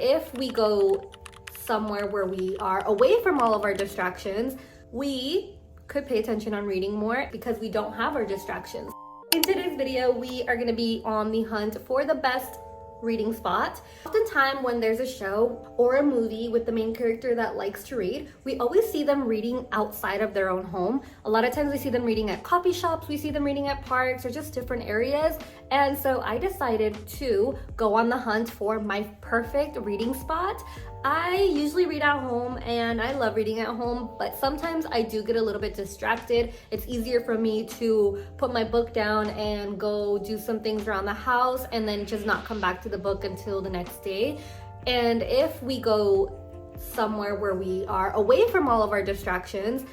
If we go somewhere where we are away from all of our distractions, we could pay attention on reading more because we don't have our distractions. In today's video, we are going to be on the hunt for the best reading spot. Oftentimes when there's a show or a movie with the main character that likes to read, we always see them reading outside of their own home. A lot of times we see them reading at coffee shops, we see them reading at parks or just different areas. And so I decided to go on the hunt for my perfect reading spot. I usually read at home and I love reading at home, but sometimes I do get a little bit distracted. It's easier for me to put my book down and go do some things around the house and then just not come back to the book until the next day. And if we go somewhere where we are away from all of our distractions,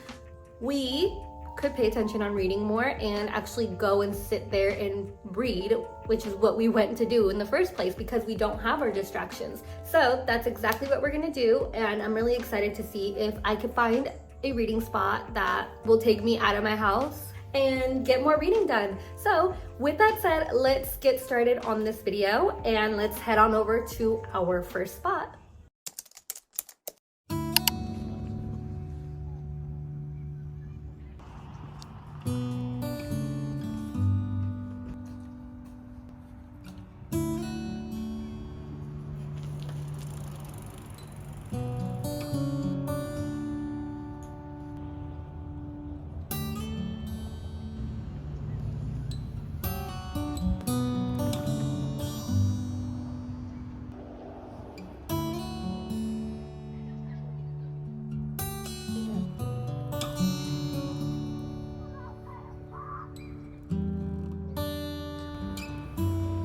we could pay attention on reading more and actually go and sit there and read, which is what we went to do in the first place because we don't have our distractions. So that's exactly what we're gonna do, and I'm really excited to see if I can find a reading spot that will take me out of my house and get more reading done. So with that said, let's get started on this video and let's head on over to our first spot.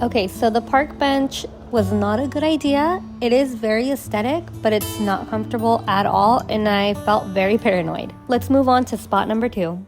Okay, so the park bench was not a good idea. It is very aesthetic, but it's not comfortable at all, and I felt very paranoid. Let's move on to spot number 2.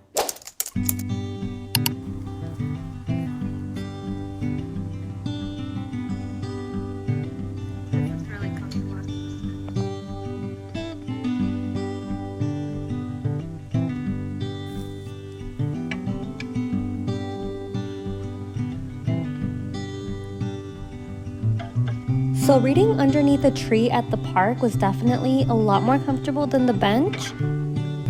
So reading underneath a tree at the park was definitely a lot more comfortable than the bench,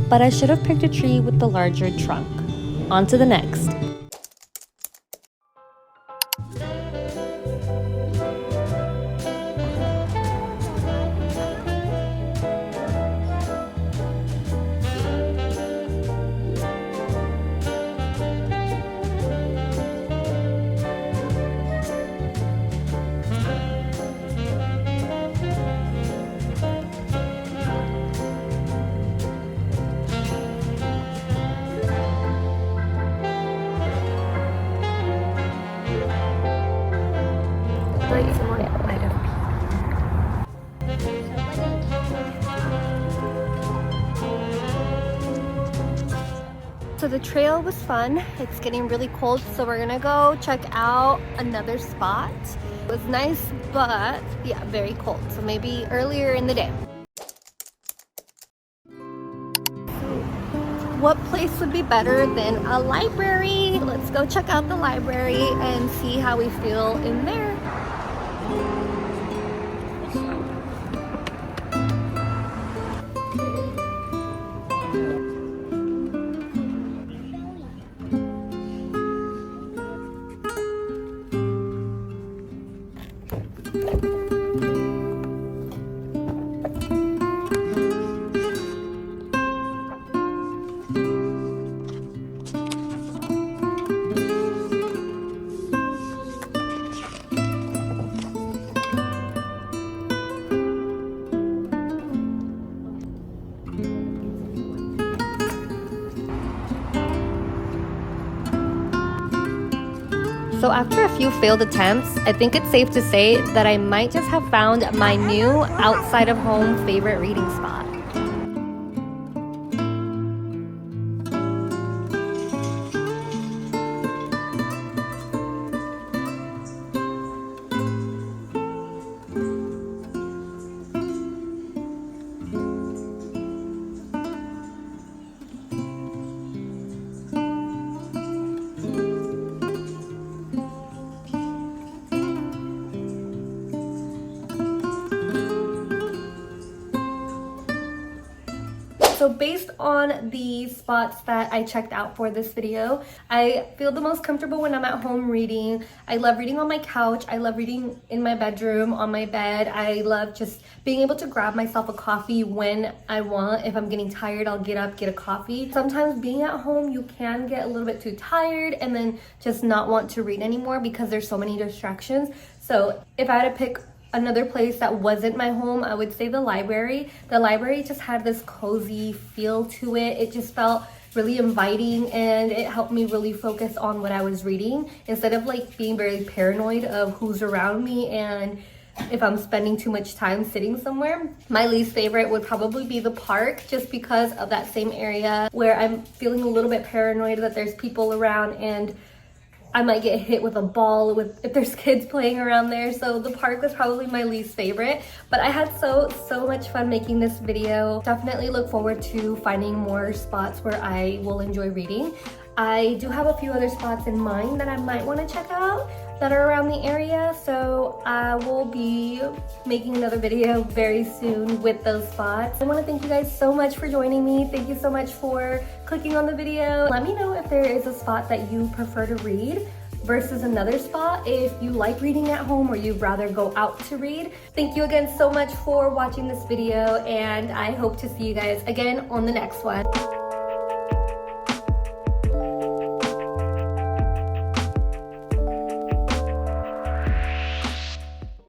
but I should have picked a tree with the larger trunk. On to the next. So the trail was fun. It's getting really cold, so we're gonna go check out another spot. It was nice, but yeah, very cold. So maybe earlier in the day. What place would be better than a library? Let's go check out the library and see how we feel in there. So after a few failed attempts, I think it's safe to say that I might just have found my new outside of home favorite reading spot. So based on the spots that I checked out for this video, I feel the most comfortable when I'm at home reading. I love reading on my couch. I love reading in my bedroom, on my bed. I love just being able to grab myself a coffee when I want. If I'm getting tired, I'll get up, get a coffee. Sometimes being at home, you can get a little bit too tired and then just not want to read anymore because there's so many distractions. So if I had to pick another place that wasn't my home, I would say the library. The library just had this cozy feel to it. It just felt really inviting and it helped me really focus on what I was reading instead of like being very paranoid of who's around me and if I'm spending too much time sitting somewhere. My least favorite would probably be the park, just because of that same area where I'm feeling a little bit paranoid that there's people around and I might get hit with a ball if there's kids playing around there. So the park was probably my least favorite, but I had so much fun making this video. Definitely look forward to finding more spots where I will enjoy reading. I do have a few other spots in mind that I might want to check out that are around the area, so I will be making another video very soon with those spots. I want to thank you guys so much for joining me. Thank you so much for clicking on the video. Let me know if there is a spot that you prefer to read versus another spot, if you like reading at home or you'd rather go out to read. Thank you again so much for watching this video, and I hope to see you guys again on the next one.